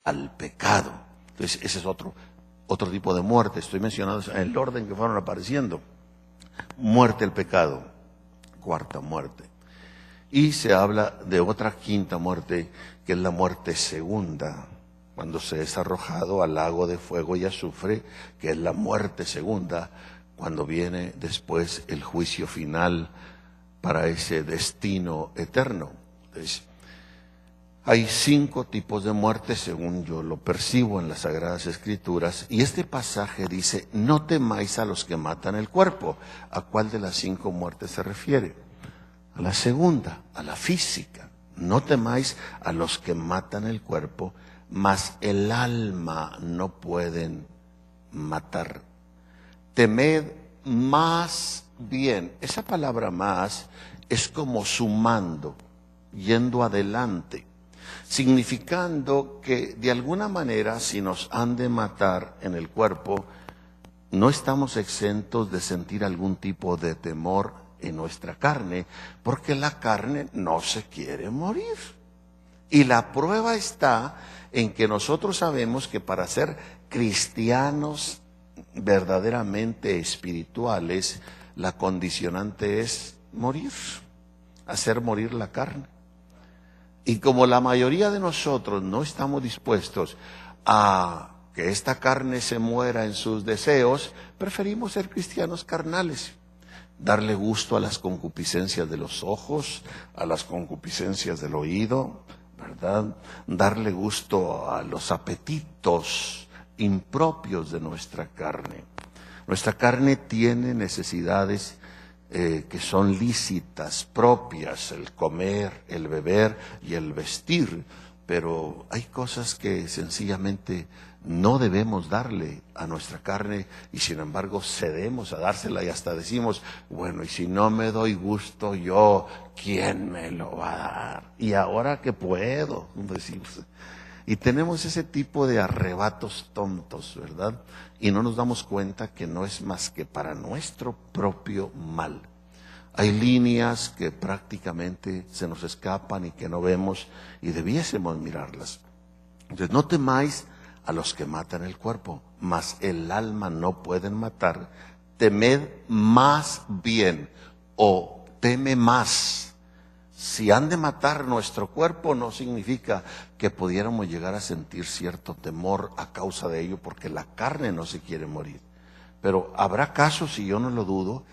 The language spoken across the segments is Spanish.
al pecado. Entonces ese es otro tipo de muerte. Estoy mencionando en el orden que fueron apareciendo. Muerte al pecado, cuarta muerte. Y se habla de otra quinta muerte, que es la muerte segunda, cuando se es arrojado al lago de fuego y azufre, que es la muerte segunda, cuando viene después el juicio final para ese destino eterno. Entonces, hay 5 tipos de muerte según yo lo percibo en las Sagradas Escrituras, y este pasaje dice: no temáis a los que matan el cuerpo. ¿A cuál de las 5 muertes se refiere? A la segunda, a la física. No temáis a los que matan el cuerpo, mas el alma no pueden matar. Temed más bien. Esa palabra más es como sumando, yendo adelante, significando que de alguna manera, si nos han de matar en el cuerpo, no estamos exentos de sentir algún tipo de temor en nuestra carne, porque la carne no se quiere morir. Y la prueba está en que nosotros sabemos que para ser cristianos verdaderamente espirituales, la condicionante es morir, hacer morir la carne. Y como la mayoría de nosotros no estamos dispuestos a que esta carne se muera en sus deseos, preferimos ser cristianos carnales. Darle gusto a las concupiscencias de los ojos, a las concupiscencias del oído, ¿verdad? Darle gusto a los apetitos impropios de nuestra carne. Nuestra carne tiene necesidades que son lícitas, propias, el comer, el beber y el vestir, pero hay cosas que sencillamente no debemos darle a nuestra carne, y sin embargo cedemos a dársela, y hasta decimos: bueno, y si no me doy gusto yo, ¿quién me lo va a dar? Y ahora que puedo, decimos. Y tenemos ese tipo de arrebatos tontos, ¿verdad? Y no nos damos cuenta que no es más que para nuestro propio mal. Hay líneas que prácticamente se nos escapan y que no vemos, y debiésemos mirarlas. Entonces, no temáis a los que matan el cuerpo, mas el alma no pueden matar. Temed más bien, o teme más. Si han de matar nuestro cuerpo, no significa que pudiéramos llegar a sentir cierto temor a causa de ello, porque la carne no se quiere morir. Pero habrá casos, y yo no lo dudo,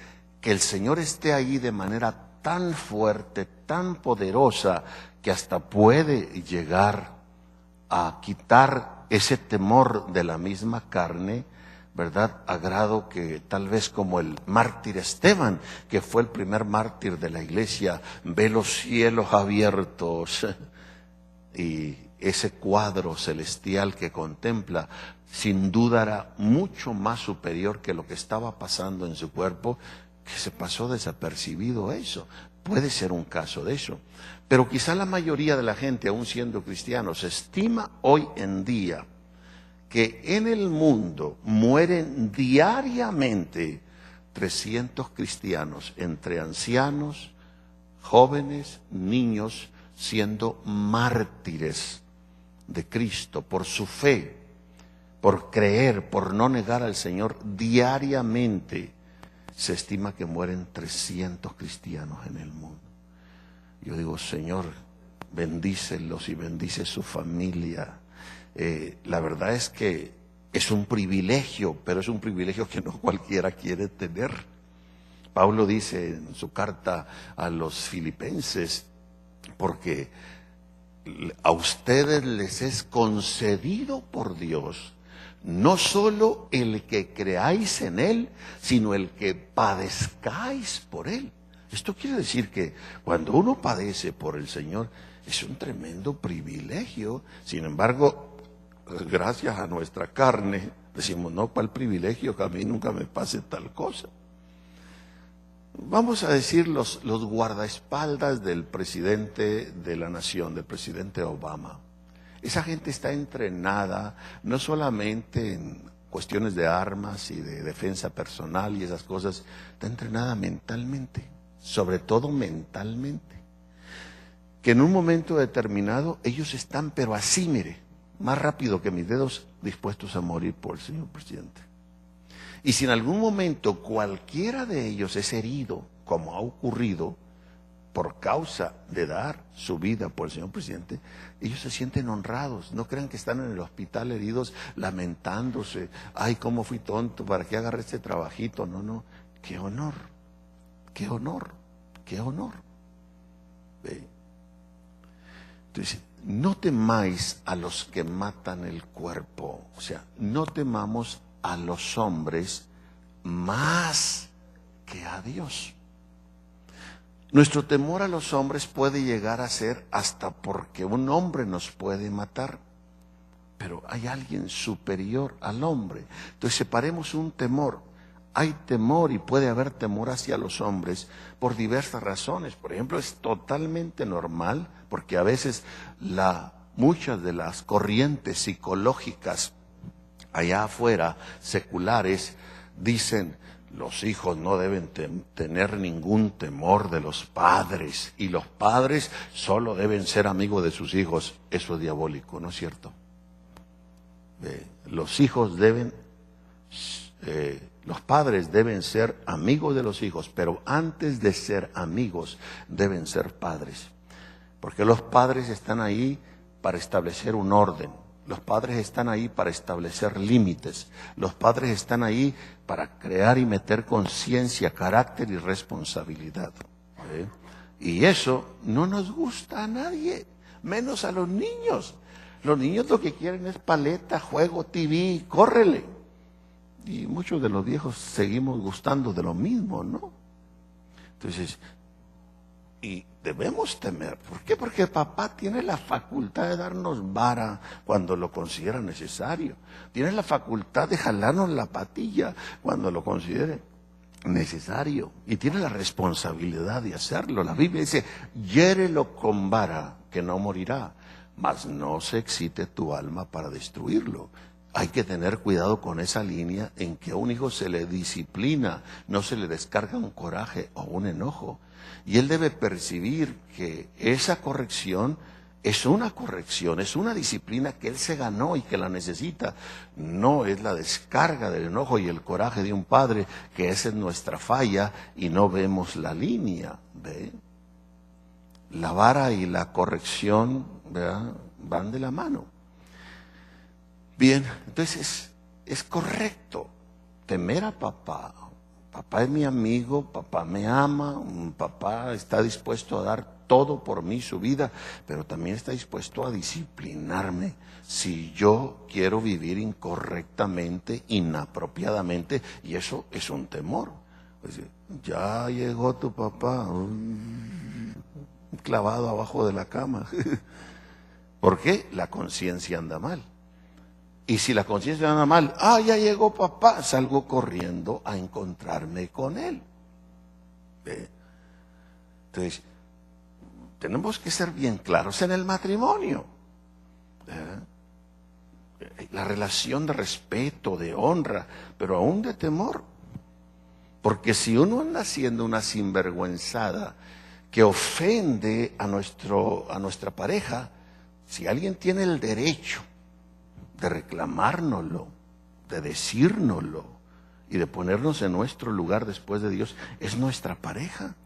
que el Señor esté ahí de manera tan fuerte, tan poderosa, que hasta puede llegar a quitar ese temor de la misma carne, ¿verdad? A grado que tal vez como el mártir Esteban, que fue el primer mártir de la iglesia, ve los cielos abiertos y ese cuadro celestial que contempla, sin duda era mucho más superior que lo que estaba pasando en su cuerpo, que se pasó desapercibido eso. Puede ser un caso de eso. Pero quizá la mayoría de la gente, aún siendo cristianos, estima hoy en día que en el mundo mueren diariamente 300 cristianos, entre ancianos, jóvenes, niños, siendo mártires de Cristo por su fe, por creer, por no negar al Señor. Diariamente se estima que mueren 300 cristianos en el mundo. Yo digo: Señor, bendícelos y bendice su familia. La verdad es que es un privilegio, pero es un privilegio que no cualquiera quiere tener. Pablo dice en su carta a los filipenses: porque a ustedes les es concedido por Dios no solo el que creáis en Él, sino el que padezcáis por Él. Esto quiere decir que cuando uno padece por el Señor es un tremendo privilegio. Sin embargo, gracias a nuestra carne decimos: no, ¿cuál privilegio? Que a mí nunca me pase tal cosa. Vamos a decir los guardaespaldas del presidente de la nación, del presidente Obama. Esa gente está entrenada no solamente en cuestiones de armas y de defensa personal y esas cosas, está entrenada mentalmente, sobre todo mentalmente. Que en un momento determinado ellos están pero así, mire, más rápido que mis dedos, dispuestos a morir por el señor presidente. Y si en algún momento cualquiera de ellos es herido, como ha ocurrido, por causa de dar su vida por el señor presidente, ellos se sienten honrados. No crean que están en el hospital heridos lamentándose. Ay, cómo fui tonto, ¿para qué agarré este trabajito? No, no. ¡Qué honor! ¡Qué honor! ¡Qué honor! ¿Ve? Entonces, no temáis a los que matan el cuerpo. O sea, no temamos a los hombres más que a Dios. Nuestro temor a los hombres puede llegar a ser hasta porque un hombre nos puede matar, pero hay alguien superior al hombre. Entonces separemos un temor. Hay temor y puede haber temor hacia los hombres por diversas razones. Por ejemplo, es totalmente normal porque a veces muchas de las corrientes psicológicas allá afuera, seculares, dicen: los hijos no deben tener ningún temor de los padres y los padres solo deben ser amigos de sus hijos. Eso es diabólico, ¿no es cierto? Los padres deben ser amigos de los hijos, pero antes de ser amigos deben ser padres. Porque los padres están ahí para establecer un orden. Los padres están ahí para establecer límites. Los padres están ahí para crear y meter conciencia, carácter y responsabilidad. Y eso no nos gusta a nadie, menos a los niños. Los niños lo que quieren es paleta, juego, TV, córrele. Y muchos de los viejos seguimos gustando de lo mismo, ¿no? Entonces, y debemos temer. ¿Por qué? Porque papá tiene la facultad de darnos vara cuando lo considera necesario. Tiene la facultad de jalarnos la patilla cuando lo considere necesario. Y tiene la responsabilidad de hacerlo. La Biblia dice: hiérelo con vara, que no morirá, mas no se excite tu alma para destruirlo. Hay que tener cuidado con esa línea en que a un hijo se le disciplina, no se le descarga un coraje o un enojo. Y él debe percibir que esa corrección, es una disciplina que él se ganó y que la necesita. No es la descarga del enojo y el coraje de un padre, que esa es nuestra falla y no vemos la línea. ¿Ve? La vara y la corrección, ¿verdad?, van de la mano. Bien, entonces es correcto temer a papá. Papá es mi amigo, papá me ama, papá está dispuesto a dar todo por mí, su vida, pero también está dispuesto a disciplinarme si yo quiero vivir incorrectamente, inapropiadamente, y eso es un temor. Pues, ya llegó tu papá, clavado abajo de la cama. ¿Por qué? La conciencia anda mal. Y si la conciencia anda mal, ya llegó papá, salgo corriendo a encontrarme con él. Entonces, tenemos que ser bien claros en el matrimonio. La relación de respeto, de honra, pero aún de temor. Porque si uno anda haciendo una sinvergüenzada que ofende a nuestra pareja, si alguien tiene el derecho de reclamárnoslo, de decírnoslo y de ponernos en nuestro lugar después de Dios, es nuestra pareja.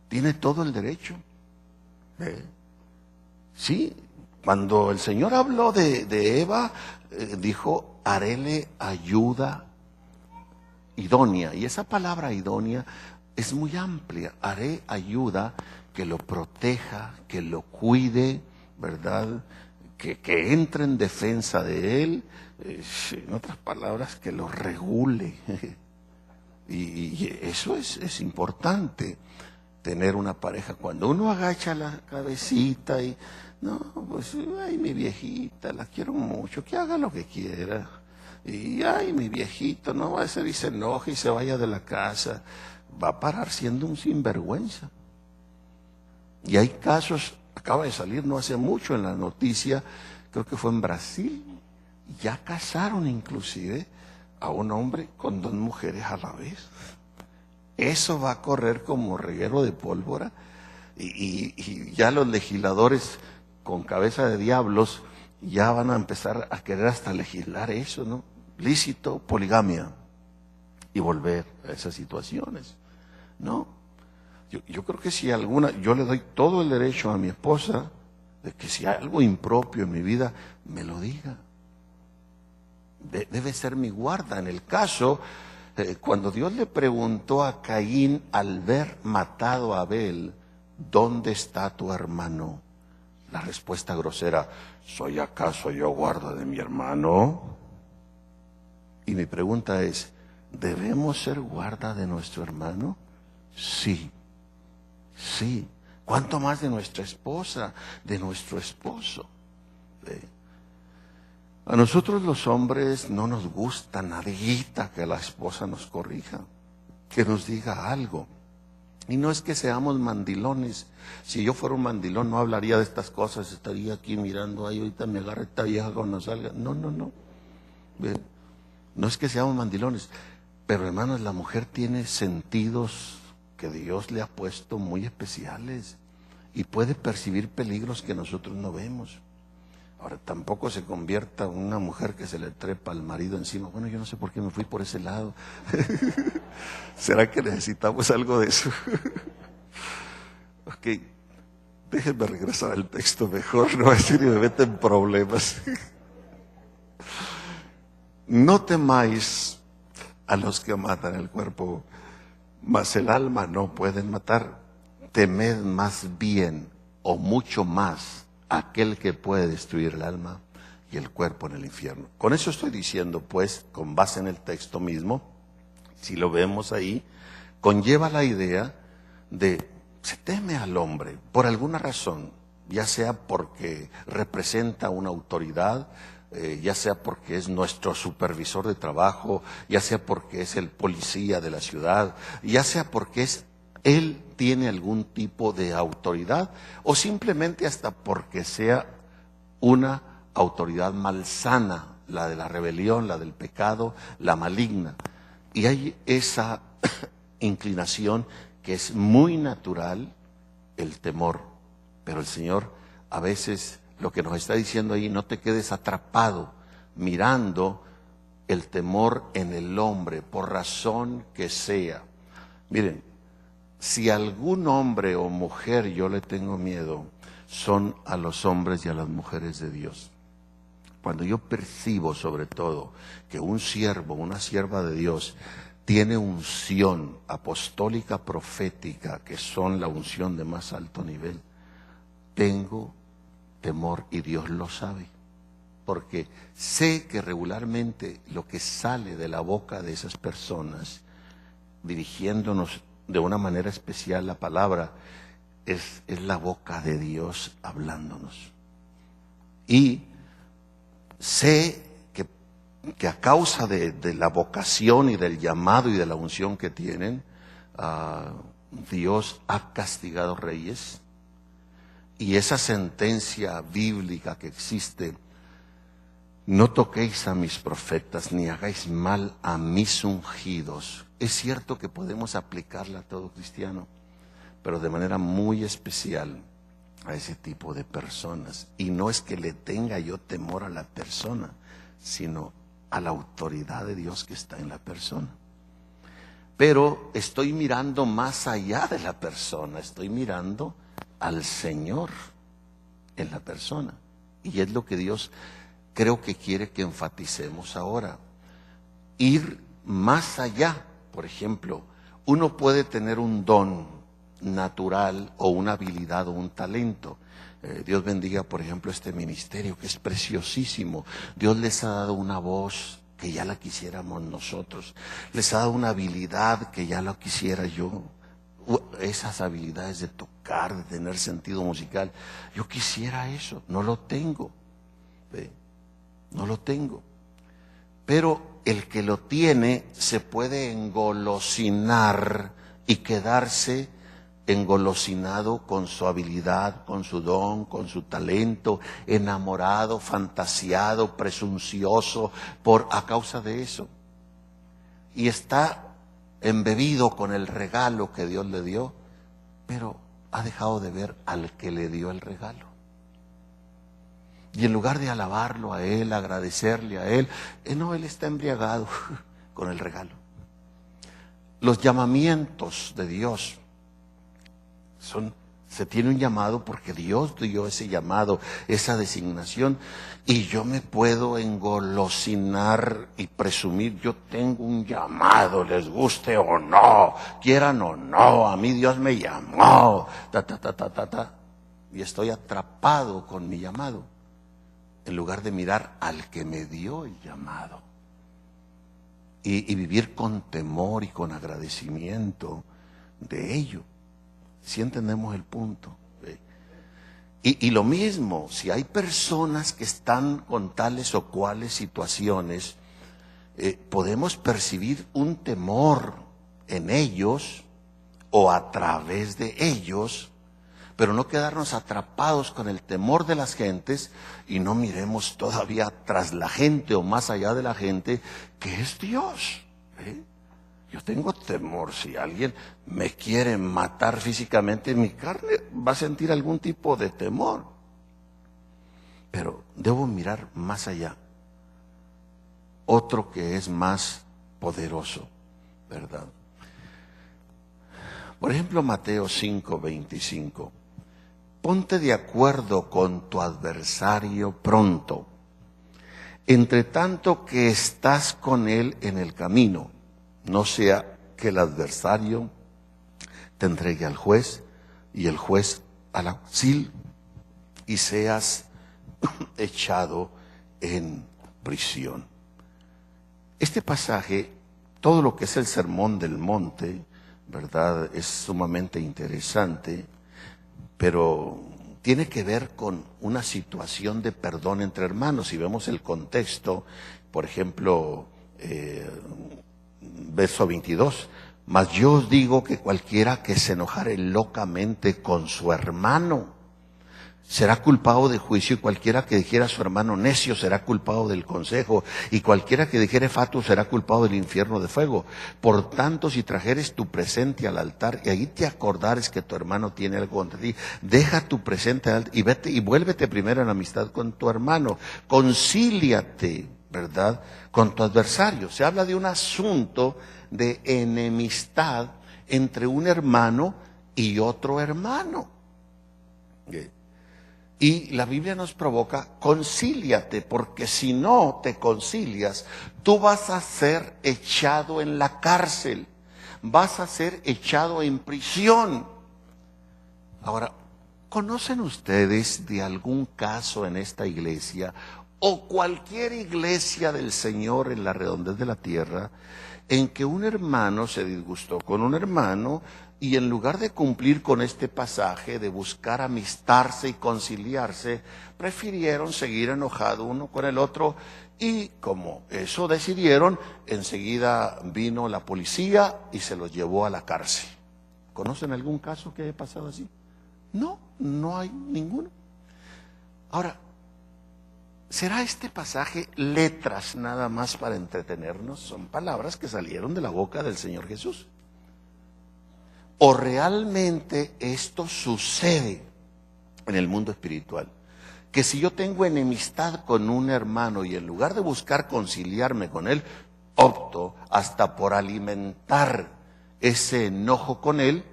Tiene todo el derecho. Sí, cuando el Señor habló de Eva, dijo: haréle ayuda idónea. Y esa palabra idónea es muy amplia. Haré ayuda que lo proteja, que lo cuide, ¿verdad?, que entre en defensa de él, en otras palabras, que lo regule. Y eso es importante, tener una pareja. Cuando uno agacha la cabecita y, no, pues, ay, mi viejita, la quiero mucho, que haga lo que quiera. Y, ay, mi viejito, no va a ser y se enoje y se vaya de la casa. Va a parar siendo un sinvergüenza. Y hay casos. Acaba de salir no hace mucho en la noticia, creo que fue en Brasil, ya casaron inclusive a un hombre con 2 mujeres a la vez. Eso va a correr como reguero de pólvora y ya los legisladores con cabeza de diablos ya van a empezar a querer hasta legislar eso, ¿no? Lícito, poligamia, y volver a esas situaciones, ¿no? Yo creo que si yo le doy todo el derecho a mi esposa de que si hay algo impropio en mi vida, me lo diga. Debe ser mi guarda. En el caso, cuando Dios le preguntó a Caín al ver matado a Abel, ¿dónde está tu hermano? La respuesta grosera, ¿soy acaso yo guarda de mi hermano? Y mi pregunta es, ¿debemos ser guarda de nuestro hermano? Sí, sí. ¿Cuánto más de nuestra esposa, de nuestro esposo? A nosotros los hombres no nos gusta nadita que la esposa nos corrija, que nos diga algo. Y no es que seamos mandilones. Si yo fuera un mandilón no hablaría de estas cosas, estaría aquí mirando, ay, ahorita me agarra esta vieja cuando salga. No. No es que seamos mandilones, pero hermanos, la mujer tiene sentidos que Dios le ha puesto muy especiales y puede percibir peligros que nosotros no vemos. Ahora, tampoco se convierta en una mujer que se le trepa al marido encima. Bueno, yo no sé por qué me fui por ese lado. ¿Será que necesitamos algo de eso? Ok, déjenme regresar al texto mejor, no va a decir y me meten en problemas. No temáis a los que matan el cuerpo, mas el alma no pueden matar. Temed más bien, o mucho más, aquel que puede destruir el alma y el cuerpo en el infierno. Con eso estoy diciendo, pues, con base en el texto mismo, si lo vemos ahí, conlleva la idea de, se teme al hombre por alguna razón, ya sea porque representa una autoridad, ya sea porque es nuestro supervisor de trabajo, ya sea porque es el policía de la ciudad, ya sea porque él tiene algún tipo de autoridad, o simplemente hasta porque sea una autoridad malsana, la de la rebelión, la del pecado, la maligna. Y hay esa inclinación que es muy natural, el temor. Pero el Señor a veces lo que nos está diciendo ahí, no te quedes atrapado mirando el temor en el hombre, por razón que sea. Miren, si a algún hombre o mujer yo le tengo miedo, son a los hombres y a las mujeres de Dios. Cuando yo percibo sobre todo que un siervo, una sierva de Dios tiene unción apostólica, profética, que son la unción de más alto nivel, tengo temor y Dios lo sabe. Porque sé que regularmente lo que sale de la boca de esas personas, dirigiéndonos de una manera especial la palabra, es la boca de Dios hablándonos. Y sé que a causa de la vocación y del llamado y de la unción que tienen, Dios ha castigado reyes. Y esa sentencia bíblica que existe, no toquéis a mis profetas ni hagáis mal a mis ungidos. Es cierto que podemos aplicarla a todo cristiano, pero de manera muy especial a ese tipo de personas. Y no es que le tenga yo temor a la persona, sino a la autoridad de Dios que está en la persona. Pero estoy mirando más allá de la persona, estoy mirando al Señor en la persona. Y es lo que Dios creo que quiere que enfaticemos ahora. Ir más allá. Por ejemplo, uno puede tener un don natural o una habilidad o un talento. Dios bendiga, por ejemplo, este ministerio que es preciosísimo. Dios les ha dado una voz que ya la quisiéramos nosotros. Les ha dado una habilidad que ya la quisiera yo. Esas habilidades de tocar, de tener sentido musical. Yo quisiera eso, no lo tengo. No lo tengo. Pero el que lo tiene se puede engolosinar y quedarse engolosinado con su habilidad, con su don, con su talento, enamorado, fantasiado, presuncioso a causa de eso. Y está embebido con el regalo que Dios le dio, pero ha dejado de ver al que le dio el regalo. Y en lugar de alabarlo a Él, agradecerle a Él, no, Él está embriagado con el regalo. Los llamamientos de Dios se tiene un llamado porque Dios dio ese llamado, esa designación, y yo me puedo engolosinar y presumir, yo tengo un llamado, les guste o no, quieran o no, a mí Dios me llamó, y estoy atrapado con mi llamado, en lugar de mirar al que me dio el llamado, y vivir con temor y con agradecimiento de ello. Si entendemos el punto. Y lo mismo, si hay personas que están con tales o cuales situaciones, podemos percibir un temor en ellos o a través de ellos, pero no quedarnos atrapados con el temor de las gentes y no miremos todavía tras la gente o más allá de la gente, que es Dios. Yo tengo temor, si alguien me quiere matar físicamente, mi carne va a sentir algún tipo de temor. Pero debo mirar más allá. Otro que es más poderoso, ¿verdad? Por ejemplo, Mateo 5:25. Ponte de acuerdo con tu adversario pronto, entre tanto que estás con él en el camino. No sea que el adversario te entregue al juez y el juez al alguacil y seas echado en prisión. Este pasaje, todo lo que es el sermón del monte, ¿verdad?, es sumamente interesante, pero tiene que ver con una situación de perdón entre hermanos. Si vemos el contexto, por ejemplo, verso 22, mas yo os digo que cualquiera que se enojare locamente con su hermano será culpado de juicio, y cualquiera que dijera a su hermano necio será culpado del consejo, y cualquiera que dijere fatuo será culpado del infierno de fuego. Por tanto, si trajeres tu presente al altar y allí te acordares que tu hermano tiene algo contra ti, deja tu presente y vete y vuélvete primero en amistad con tu hermano. Concíliate, ¿verdad?, con tu adversario. Se habla de un asunto de enemistad entre un hermano y otro hermano. Y la Biblia nos provoca, concíliate, porque si no te concilias, tú vas a ser echado en la cárcel, vas a ser echado en prisión. Ahora, ¿conocen ustedes de algún caso en esta iglesia o cualquier iglesia del Señor en la redondez de la tierra en que un hermano se disgustó con un hermano y en lugar de cumplir con este pasaje de buscar amistarse y conciliarse, prefirieron seguir enojado uno con el otro, y como eso decidieron, enseguida vino la policía y se los llevó a la cárcel? ¿Conocen algún caso que haya pasado así? No, no hay ninguno. Ahora, ¿será este pasaje letras nada más para entretenernos? Son palabras que salieron de la boca del Señor Jesús. ¿O realmente esto sucede en el mundo espiritual? Que si yo tengo enemistad con un hermano y en lugar de buscar conciliarme con él, opto hasta por alimentar ese enojo con él,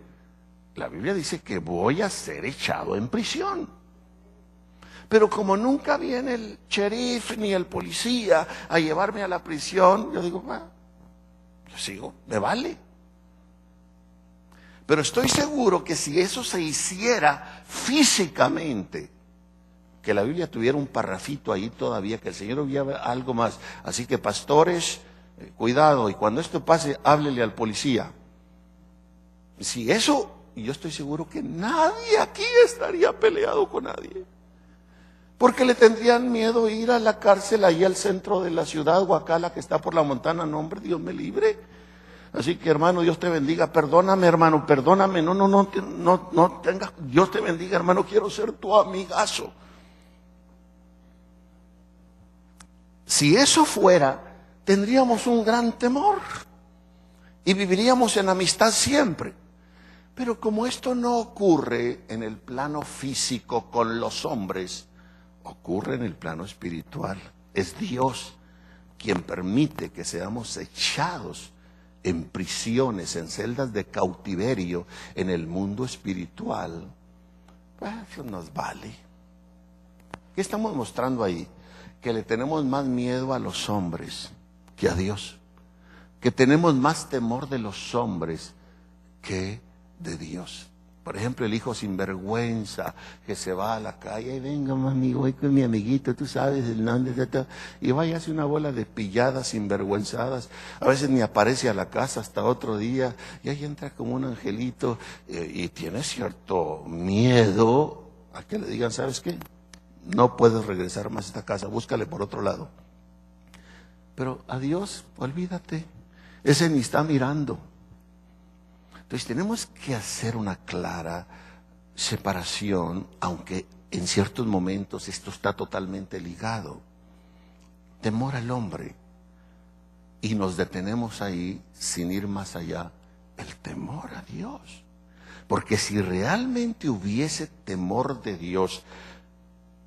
la Biblia dice que voy a ser echado en prisión. Pero como nunca viene el sheriff ni el policía a llevarme a la prisión, yo digo, yo sigo, me vale. Pero estoy seguro que si eso se hiciera físicamente, que la Biblia tuviera un parrafito ahí todavía, que el Señor hubiera algo más. Así que pastores, cuidado, y cuando esto pase, háblele al policía. Si eso, y yo estoy seguro que nadie aquí estaría peleado con nadie. Porque le tendrían miedo ir a la cárcel ahí al centro de la ciudad, Huacala, que está por la montaña. No, hombre, Dios me libre. Así que, hermano, Dios te bendiga. Perdóname, hermano, perdóname. No tengas. Dios te bendiga, hermano, quiero ser tu amigazo. Si eso fuera, tendríamos un gran temor y viviríamos en amistad siempre. Pero como esto no ocurre en el plano físico con los hombres, ocurre en el plano espiritual. Es Dios quien permite que seamos echados en prisiones, en celdas de cautiverio en el mundo espiritual. Pues eso nos vale. ¿Qué estamos mostrando ahí? Que le tenemos más miedo a los hombres que a Dios. Que tenemos más temor de los hombres que de Dios. Por ejemplo, el hijo sinvergüenza que se va a la calle y venga, mami, voy con mi amiguito, tú sabes el nombre, y vaya, hace una bola de pilladas sinvergüenzadas. A veces ni aparece a la casa hasta otro día y ahí entra como un angelito y tiene cierto miedo a que le digan, ¿sabes qué? No puedes regresar más a esta casa, búscale por otro lado. Pero a Dios, olvídate, ese ni está mirando. Entonces tenemos que hacer una clara separación, aunque en ciertos momentos esto está totalmente ligado. Temor al hombre. Y nos detenemos ahí sin ir más allá. El temor a Dios. Porque si realmente hubiese temor de Dios,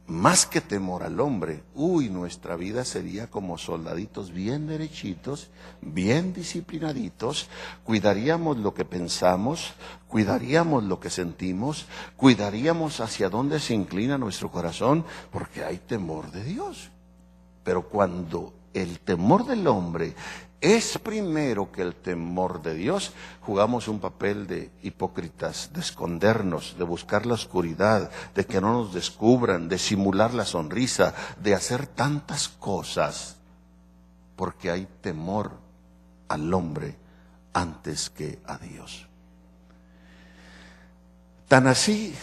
más que temor al hombre, nuestra vida sería como soldaditos bien derechitos, bien disciplinaditos, cuidaríamos lo que pensamos, cuidaríamos lo que sentimos, cuidaríamos hacia dónde se inclina nuestro corazón, porque hay temor de Dios. Pero cuando el temor del hombre es primero que el temor de Dios, jugamos un papel de hipócritas, de escondernos, de buscar la oscuridad, de que no nos descubran, de simular la sonrisa, de hacer tantas cosas, porque hay temor al hombre antes que a Dios. Tan así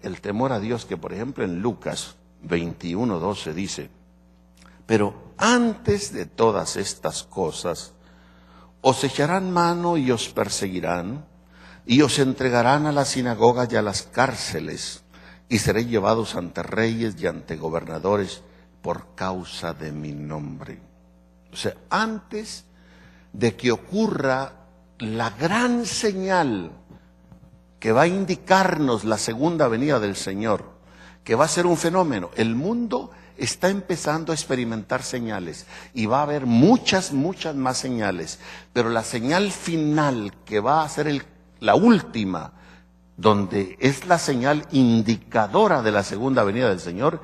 el temor a Dios que, por ejemplo, en Lucas 21:12 dice: pero antes de todas estas cosas, os echarán mano y os perseguirán, y os entregarán a las sinagogas y a las cárceles, y seréis llevados ante reyes y ante gobernadores por causa de mi nombre. O sea, antes de que ocurra la gran señal que va a indicarnos la segunda venida del Señor, que va a ser un fenómeno, el mundo está empezando a experimentar señales y va a haber muchas más señales, pero la señal final que va a ser la última, donde es la señal indicadora de la segunda venida del Señor,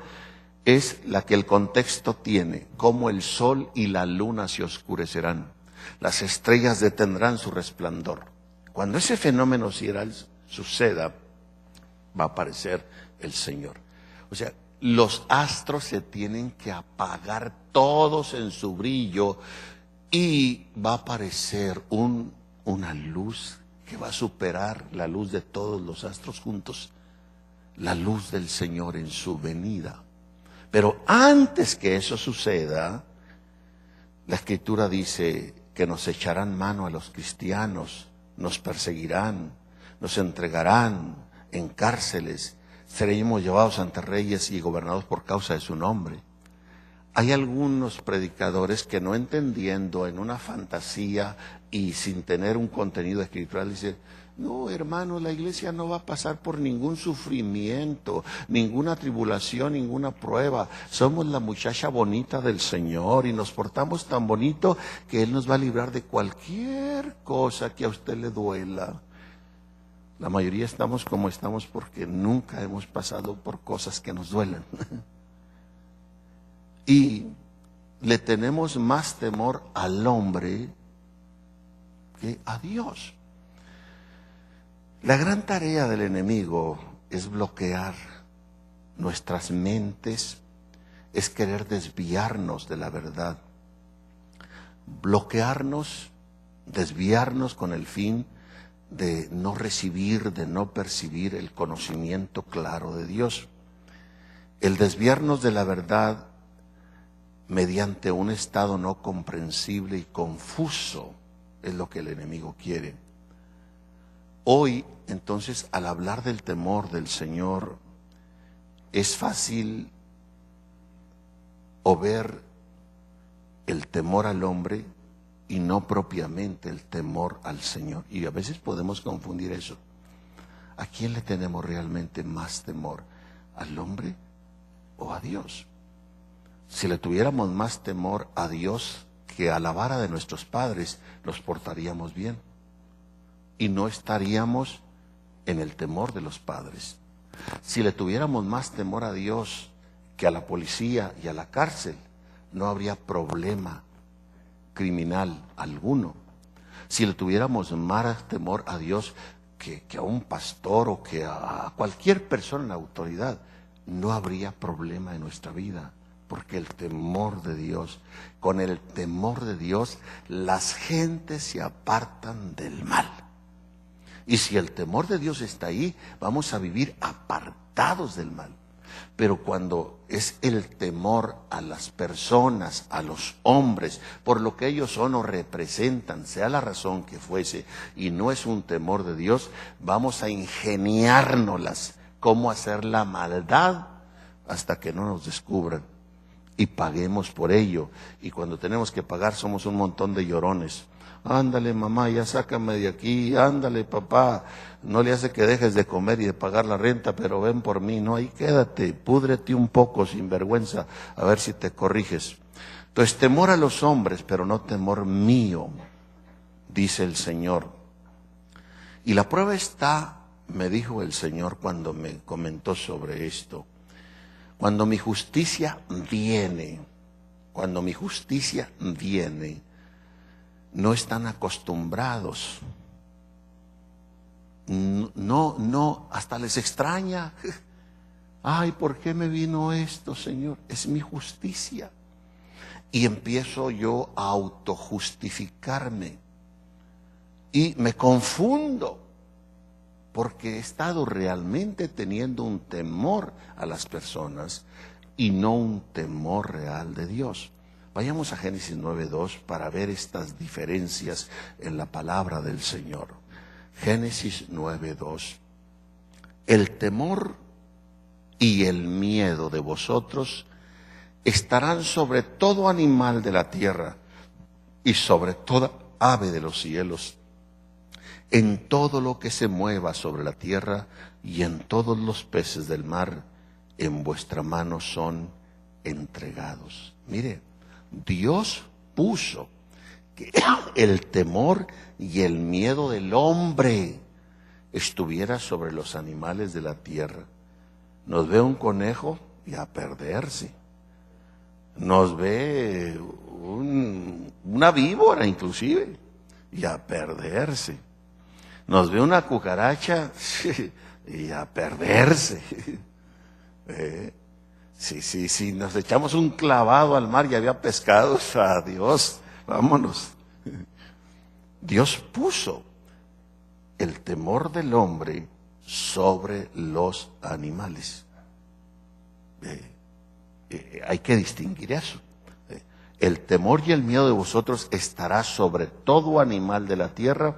es la que el contexto tiene: como el sol y la luna se oscurecerán, las estrellas detendrán su resplandor. Cuando ese fenómeno suceda, va a aparecer el Señor. O sea, los astros se tienen que apagar todos en su brillo y va a aparecer una luz que va a superar la luz de todos los astros juntos, la luz del Señor en su venida. Pero antes que eso suceda, la Escritura dice que nos echarán mano a los cristianos, nos perseguirán, nos entregarán en cárceles, seremos llevados ante reyes y gobernados por causa de su nombre. Hay algunos predicadores que, no entendiendo, en una fantasía y sin tener un contenido espiritual, dicen: no, hermano, la iglesia no va a pasar por ningún sufrimiento, ninguna tribulación, ninguna prueba. Somos la muchacha bonita del Señor y nos portamos tan bonito que Él nos va a librar de cualquier cosa que a usted le duela. La mayoría estamos como estamos porque nunca hemos pasado por cosas que nos duelan. Y le tenemos más temor al hombre que a Dios. La gran tarea del enemigo es bloquear nuestras mentes, es querer desviarnos de la verdad. Bloquearnos, desviarnos con el fin de no recibir, de no percibir el conocimiento claro de Dios. El desviarnos de la verdad mediante un estado no comprensible y confuso es lo que el enemigo quiere. Hoy, entonces, al hablar del temor del Señor, es fácil o ver el temor al hombre y no propiamente el temor al Señor. Y a veces podemos confundir eso. ¿A quién le tenemos realmente más temor? ¿Al hombre o a Dios? Si le tuviéramos más temor a Dios que a la vara de nuestros padres, nos portaríamos bien y no estaríamos en el temor de los padres. Si le tuviéramos más temor a Dios que a la policía y a la cárcel, no habría problema criminal alguno. Si le tuviéramos más temor a Dios que a un pastor o que a cualquier persona en autoridad, no habría problema en nuestra vida, porque el temor de Dios, con el temor de Dios, las gentes se apartan del mal. Y si el temor de Dios está ahí, vamos a vivir apartados del mal. Pero cuando es el temor a las personas, a los hombres, por lo que ellos son o representan, sea la razón que fuese, y no es un temor de Dios, vamos a ingeniárnoslas cómo hacer la maldad hasta que no nos descubran y paguemos por ello. Y cuando tenemos que pagar somos un montón de llorones. Ándale mamá, ya sácame de aquí, ándale papá, no le hace que dejes de comer y de pagar la renta, pero ven por mí, no, ahí quédate, púdrete un poco sin vergüenza, a ver si te corriges. Entonces temor a los hombres, pero no temor mío, dice el Señor. Y la prueba está, me dijo el Señor cuando me comentó sobre esto, cuando mi justicia viene, no están acostumbrados. No, hasta les extraña. Ay, ¿por qué me vino esto, Señor? Es mi justicia. Y empiezo yo a autojustificarme. Y me confundo, porque he estado realmente teniendo un temor a las personas y no un temor real de Dios. Vayamos a Génesis 9:2 para ver estas diferencias en la palabra del Señor. Génesis 9:2. El temor y el miedo de vosotros estarán sobre todo animal de la tierra y sobre toda ave de los cielos, en todo lo que se mueva sobre la tierra y en todos los peces del mar, en vuestra mano son entregados. Mire, Dios puso que el temor y el miedo del hombre estuviera sobre los animales de la tierra. Nos ve un conejo y a perderse. Nos ve una víbora inclusive y a perderse. Nos ve una cucaracha y a perderse. Si nos echamos un clavado al mar y había pescados, adiós, vámonos. Dios puso el temor del hombre sobre los animales. Hay que distinguir eso. El temor y el miedo de vosotros estará sobre todo animal de la tierra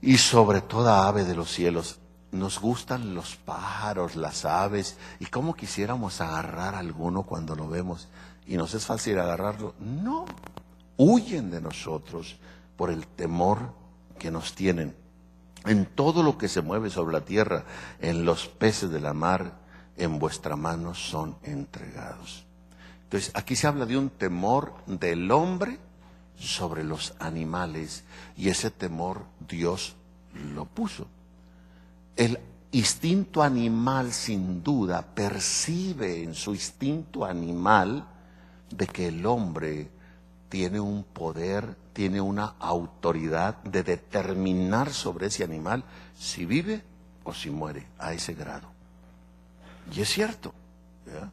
y sobre toda ave de los cielos. Nos gustan los pájaros, las aves, y cómo quisiéramos agarrar a alguno cuando lo vemos, y nos es fácil agarrarlo. No, huyen de nosotros por el temor que nos tienen. En todo lo que se mueve sobre la tierra, en los peces de la mar, en vuestra mano son entregados. Entonces, aquí se habla de un temor del hombre sobre los animales, y ese temor Dios lo puso. El instinto animal, sin duda, percibe en su instinto animal de que el hombre tiene un poder, tiene una autoridad de determinar sobre ese animal si vive o si muere, a ese grado. Y es cierto, ¿ya?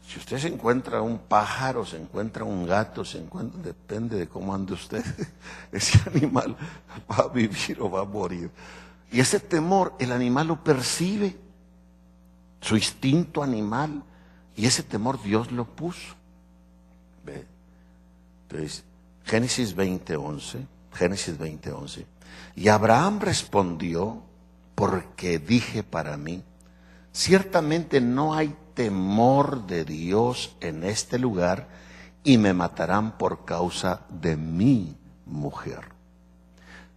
Si usted se encuentra un pájaro, se encuentra un gato, depende de cómo ande usted, ese animal va a vivir o va a morir. Y ese temor, el animal lo percibe, su instinto animal, y ese temor Dios lo puso. ¿Ve? Entonces, Génesis 20:11. Y Abraham respondió, porque dije para mí, ciertamente no hay temor de Dios en este lugar, y me matarán por causa de mi mujer.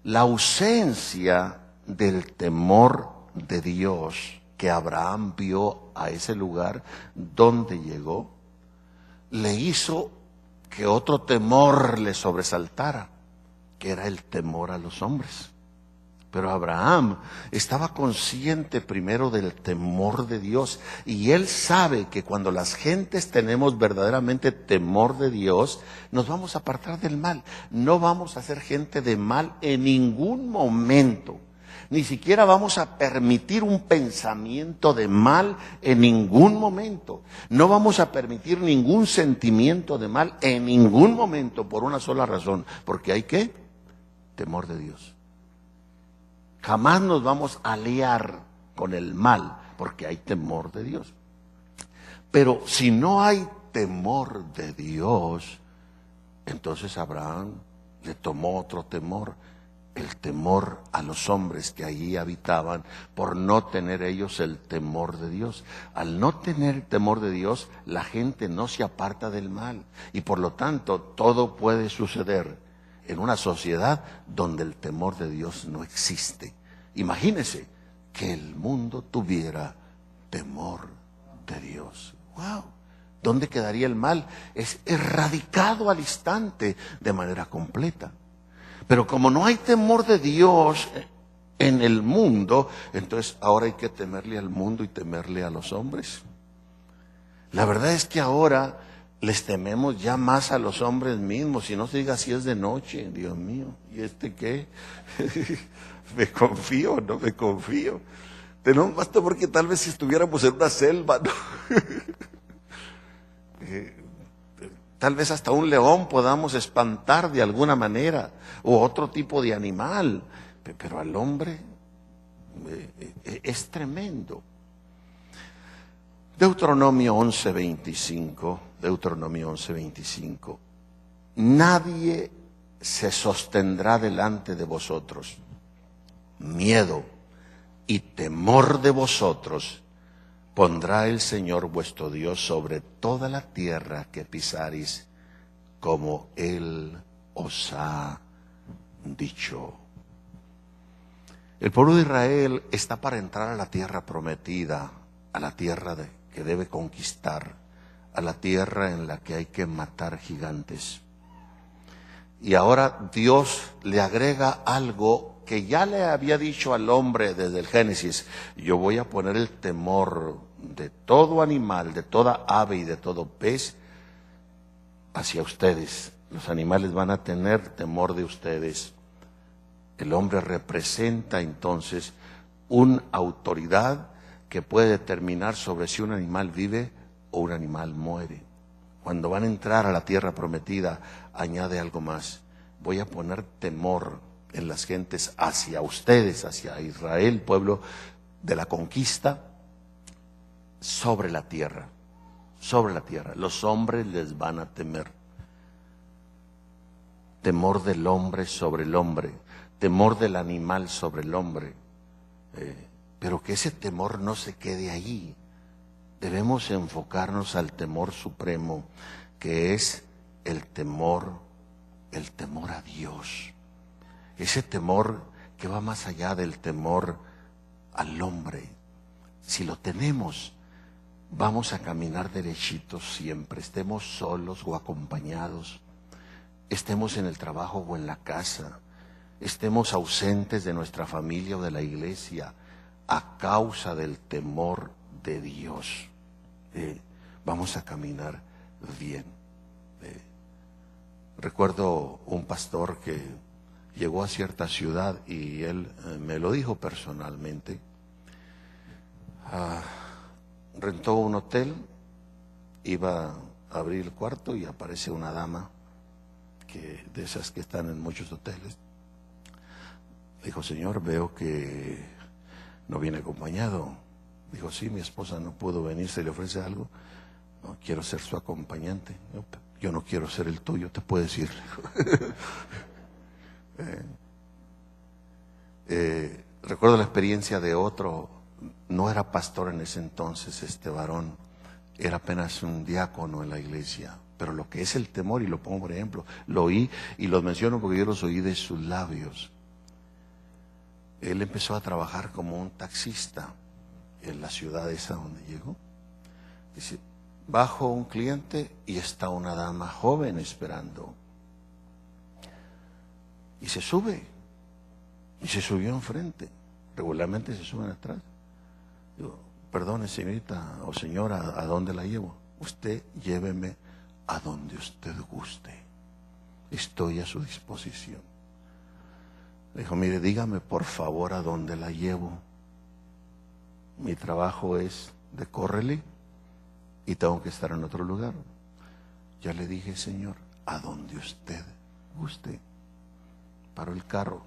La ausencia del temor de Dios que Abraham vio a ese lugar donde llegó, le hizo que otro temor le sobresaltara, que era el temor a los hombres. Pero Abraham estaba consciente primero del temor de Dios, y él sabe que cuando las gentes tenemos verdaderamente temor de Dios, nos vamos a apartar del mal. No vamos a ser gente de mal en ningún momento. Ni siquiera vamos a permitir un pensamiento de mal en ningún momento. No vamos a permitir ningún sentimiento de mal en ningún momento, por una sola razón. Porque hay ¿qué? Temor de Dios. Jamás nos vamos a liar con el mal, porque hay temor de Dios. Pero si no hay temor de Dios, entonces Abraham le tomó otro temor, el temor a los hombres que allí habitaban, por no tener ellos el temor de Dios. Al no tener el temor de Dios, la gente no se aparta del mal, y por lo tanto todo puede suceder en una sociedad donde el temor de Dios no existe. Imagínese que el mundo tuviera temor de Dios. ¡Wow! ¿Dónde quedaría el mal? Es erradicado al instante de manera completa. Pero como no hay temor de Dios en el mundo, entonces ahora hay que temerle al mundo y temerle a los hombres. La verdad es que ahora les tememos ya más a los hombres mismos. Si no se diga si es de noche, Dios mío, ¿y este qué? ¿Me confío o no me confío? No basta porque tal vez si estuviéramos en una selva, ¿no? Tal vez hasta un león podamos espantar de alguna manera, o otro tipo de animal, pero al hombre es tremendo. Deuteronomio 11:25, nadie se sostendrá delante de vosotros. Miedo y temor de vosotros pondrá el Señor vuestro Dios sobre toda la tierra que pisareis, como Él os ha dicho. El pueblo de Israel está para entrar a la tierra prometida, a la tierra que debe conquistar, a la tierra en la que hay que matar gigantes. Y ahora Dios le agrega algo que ya le había dicho al hombre desde el Génesis: yo voy a poner el temor de todo animal, de toda ave y de todo pez hacia ustedes. Los animales van a tener temor de ustedes. El hombre representa entonces una autoridad que puede determinar sobre si un animal vive o un animal muere. Cuando van a entrar a la tierra prometida, añade algo más: voy a poner temor en las gentes hacia ustedes, hacia Israel, pueblo de la conquista, sobre la tierra, sobre la tierra. Los hombres les van a temer. Temor del hombre sobre el hombre, temor del animal sobre el hombre. Pero que ese temor no se quede ahí. Debemos enfocarnos al temor supremo, que es el temor a Dios. Ese temor que va más allá del temor al hombre. Si lo tenemos, vamos a caminar derechitos siempre, estemos solos o acompañados, estemos en el trabajo o en la casa, estemos ausentes de nuestra familia o de la iglesia, a causa del temor de Dios. Vamos a caminar bien. Recuerdo un pastor que llegó a cierta ciudad y él me lo dijo personalmente. Rentó un hotel, iba a abrir el cuarto y aparece una dama de esas que están en muchos hoteles. Dijo: señor, veo que no viene acompañado. Dijo: sí, mi esposa no pudo venir, ¿se le ofrece algo? No, quiero ser su acompañante. Yo no quiero ser el tuyo, te puedes ir. Recuerdo la experiencia de otro, no era pastor en ese entonces este varón, era apenas un diácono en la iglesia, pero lo que es el temor, y lo pongo por ejemplo, lo oí y los menciono porque yo los oí de sus labios. Él empezó a trabajar como un taxista en la ciudad esa donde llegó. Dice, bajo un cliente y está una dama joven esperando. Y se sube. Y se subió enfrente. Regularmente se suben atrás. Digo, perdone señorita o señora, ¿a dónde la llevo? Usted lléveme a donde usted guste. Estoy a su disposición. Le dijo, mire, dígame por favor a dónde la llevo. Mi trabajo es de córrele y tengo que estar en otro lugar. Ya le dije, señor, a donde usted guste. Paró el carro.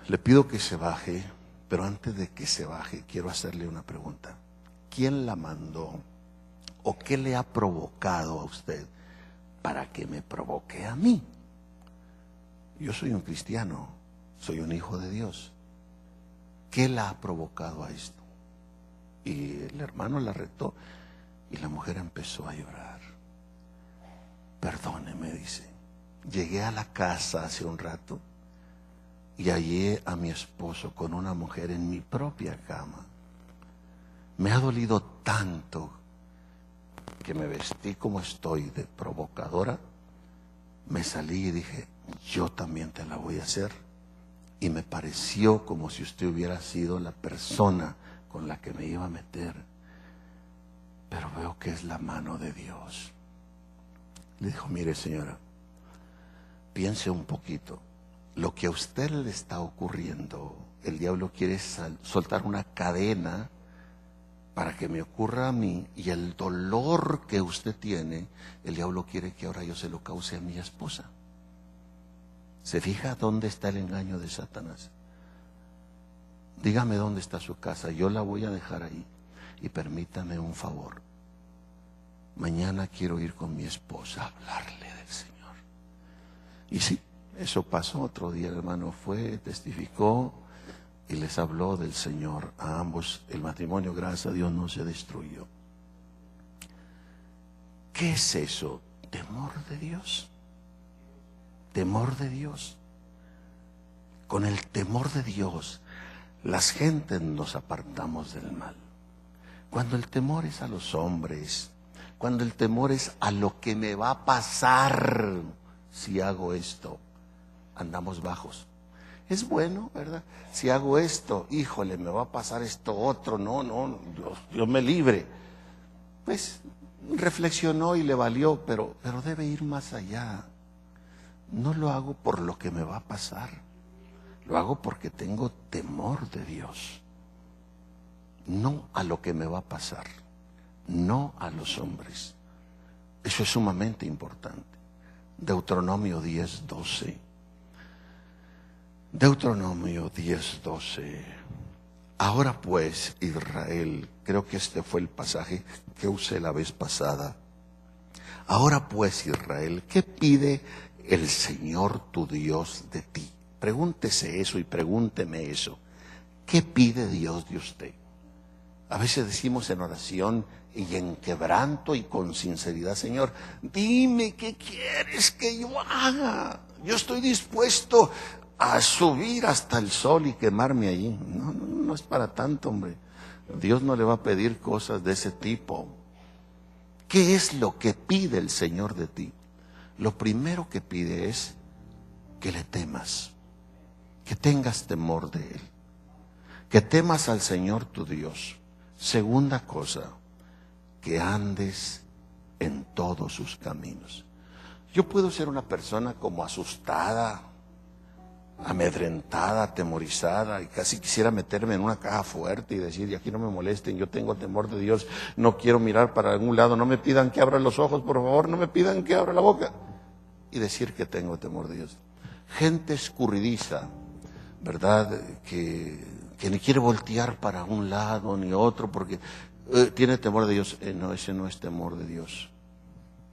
Le pido que se baje, pero antes de que se baje, quiero hacerle una pregunta. ¿Quién la mandó o qué le ha provocado a usted para que me provoque a mí? Yo soy un cristiano, soy un hijo de Dios. ¿Qué la ha provocado a esto? Y el hermano la retó y la mujer empezó a llorar. Perdóneme, dice. Llegué a la casa hace un rato y hallé a mi esposo con una mujer en mi propia cama. Me ha dolido tanto que me vestí como estoy de provocadora. Me salí y dije, yo también te la voy a hacer. Y me pareció como si usted hubiera sido la persona con la que me iba a meter. Pero veo que es la mano de Dios. Le dijo, mire señora, piense un poquito. Lo que a usted le está ocurriendo, el diablo quiere soltar una cadena para que me ocurra a mí, y el dolor que usted tiene, el diablo quiere que ahora yo se lo cause a mi esposa. ¿Se fija dónde está el engaño de Satanás? Dígame dónde está su casa, yo la voy a dejar ahí. Y permítame un favor. Mañana quiero ir con mi esposa a hablarle del Señor. Y sí, eso pasó. Otro día el hermano fue, testificó y les habló del Señor a ambos. El matrimonio, gracias a Dios, no se destruyó. ¿Qué es eso? ¿Temor de Dios? Temor de Dios. Con el temor de Dios, las gentes nos apartamos del mal. Cuando el temor es a los hombres, cuando el temor es a lo que me va a pasar si hago esto, andamos bajos. Es bueno, ¿verdad? Si hago esto, híjole, me va a pasar esto otro, no, Dios me libre. Pues reflexionó y le valió, pero debe ir más allá. No lo hago por lo que me va a pasar, lo hago porque tengo temor de Dios. No a lo que me va a pasar, no a los hombres. Eso es sumamente importante. Deuteronomio 10:12. Deuteronomio 10:12. Ahora pues, Israel, creo que este fue el pasaje que usé la vez pasada. Ahora pues, Israel, ¿qué pide el Señor tu Dios de ti? Pregúntese eso y pregúnteme eso. ¿Qué pide Dios de usted? A veces decimos en oración y en quebranto y con sinceridad, Señor, dime qué quieres que yo haga. Yo estoy dispuesto a subir hasta el sol y quemarme allí. No es para tanto, hombre. Dios no le va a pedir cosas de ese tipo. ¿Qué es lo que pide el Señor de ti? Lo primero que pide es que le temas, que tengas temor de Él, que temas al Señor tu Dios. Segunda cosa, que andes en todos sus caminos. Yo puedo ser una persona como asustada, amedrentada, atemorizada, y casi quisiera meterme en una caja fuerte y decir, y aquí no me molesten, yo tengo temor de Dios, no quiero mirar para algún lado, no me pidan que abra los ojos, por favor, no me pidan que abra la boca, y decir que tengo temor de Dios. Gente escurridiza, ¿verdad? Que ni quiere voltear para un lado ni otro porque tiene temor de Dios. No, ese no es temor de Dios.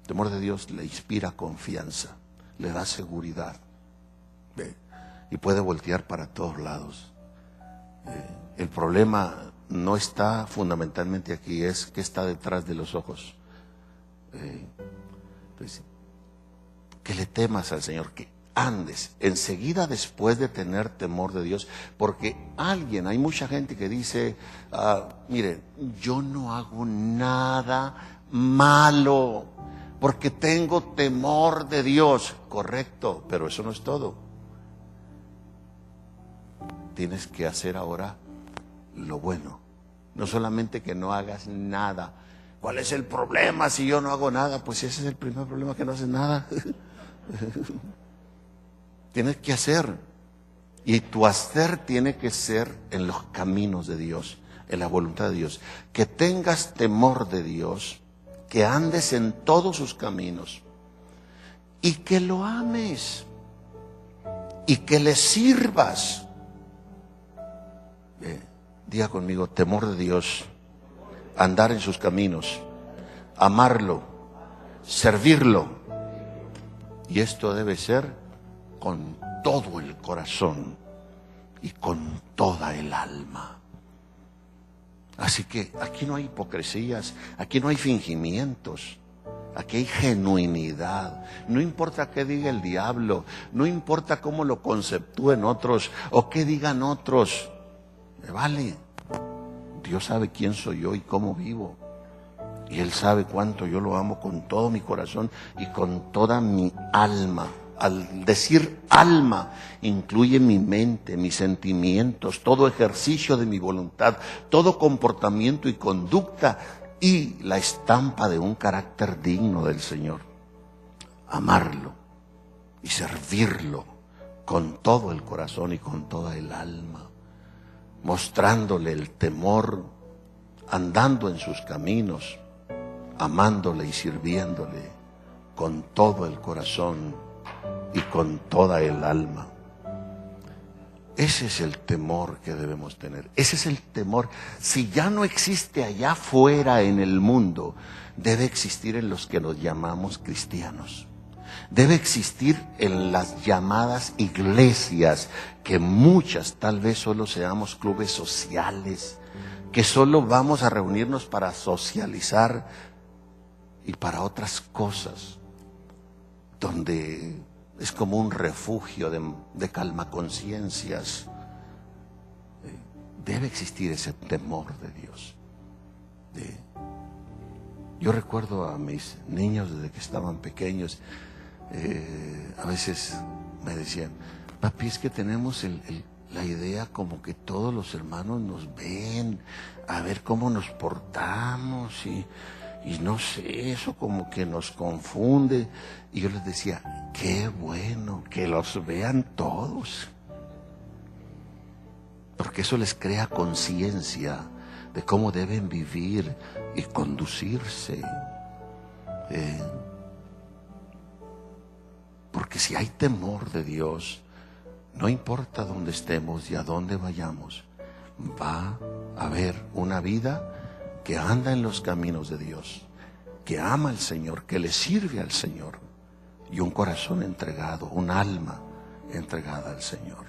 Temor de Dios le inspira confianza, le da seguridad. Y puede voltear para todos lados. El problema no está fundamentalmente aquí, es que está detrás de los ojos. Pues, que le temas al Señor, que andes enseguida después de tener temor de Dios, porque hay mucha gente que dice, mire, yo no hago nada malo porque tengo temor de Dios. Correcto, pero eso no es todo. Tienes que hacer ahora lo bueno, no solamente que no hagas nada. ¿Cuál es el problema si yo no hago nada? Pues ese es el primer problema, que no haces nada. Tienes que hacer, y tu hacer tiene que ser en los caminos de Dios, en la voluntad de Dios. Que tengas temor de Dios, que andes en todos sus caminos y que lo ames y que le sirvas. Diga conmigo: temor de Dios, andar en sus caminos, amarlo, servirlo. Y esto debe ser con todo el corazón y con toda el alma. Así que aquí no hay hipocresías, aquí no hay fingimientos, aquí hay genuinidad. No importa qué diga el diablo, no importa cómo lo conceptúen otros o qué digan otros, me vale. Dios sabe quién soy yo y cómo vivo, y Él sabe cuánto yo lo amo con todo mi corazón y con toda mi alma. Al decir alma, incluye mi mente, mis sentimientos, todo ejercicio de mi voluntad, todo comportamiento y conducta, y la estampa de un carácter digno del Señor. Amarlo y servirlo con todo el corazón y con toda el alma, mostrándole el temor, andando en sus caminos, amándole y sirviéndole con todo el corazón y con toda el alma. Ese es el temor que debemos tener. Ese es el temor. Si ya no existe allá afuera en el mundo, debe existir en los que nos llamamos cristianos. Debe existir en las llamadas iglesias, que muchas tal vez solo seamos clubes sociales, que solo vamos a reunirnos para socializar y para otras cosas, donde es como un refugio de calmaconciencias. Debe existir ese temor de Dios. Yo recuerdo a mis niños desde que estaban pequeños, a veces me decían: papi, es que tenemos la idea como que todos los hermanos nos ven, a ver cómo nos portamos, y no sé, eso como que nos confunde. Y yo les decía: qué bueno que los vean todos, porque eso les crea conciencia de cómo deben vivir y conducirse. Porque si hay temor de Dios, no importa dónde estemos y a dónde vayamos, va a haber una vida que anda en los caminos de Dios, que ama al Señor, que le sirve al Señor, y un corazón entregado, un alma entregada al Señor.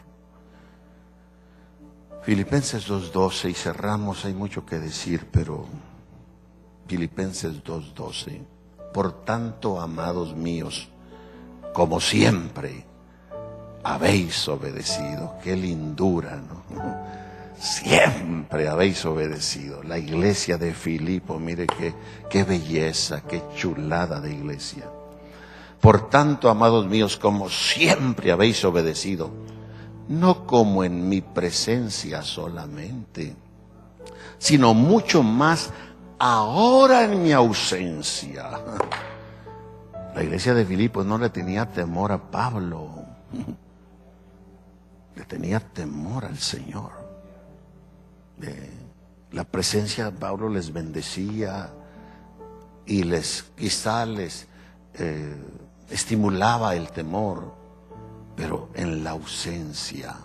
Filipenses 2:12, y cerramos, hay mucho que decir, pero Filipenses 2:12: por tanto, amados míos, como siempre habéis obedecido. Qué lindura, ¿no? Siempre habéis obedecido. La iglesia de Filipo, mire qué belleza, qué chulada de iglesia. Por tanto, amados míos, como siempre habéis obedecido, no como en mi presencia solamente, sino mucho más ahora en mi ausencia. La iglesia de Filipo no le tenía temor a Pablo, le tenía temor al Señor. La presencia de Pablo les bendecía y quizá les estimulaba el temor, pero en la ausencia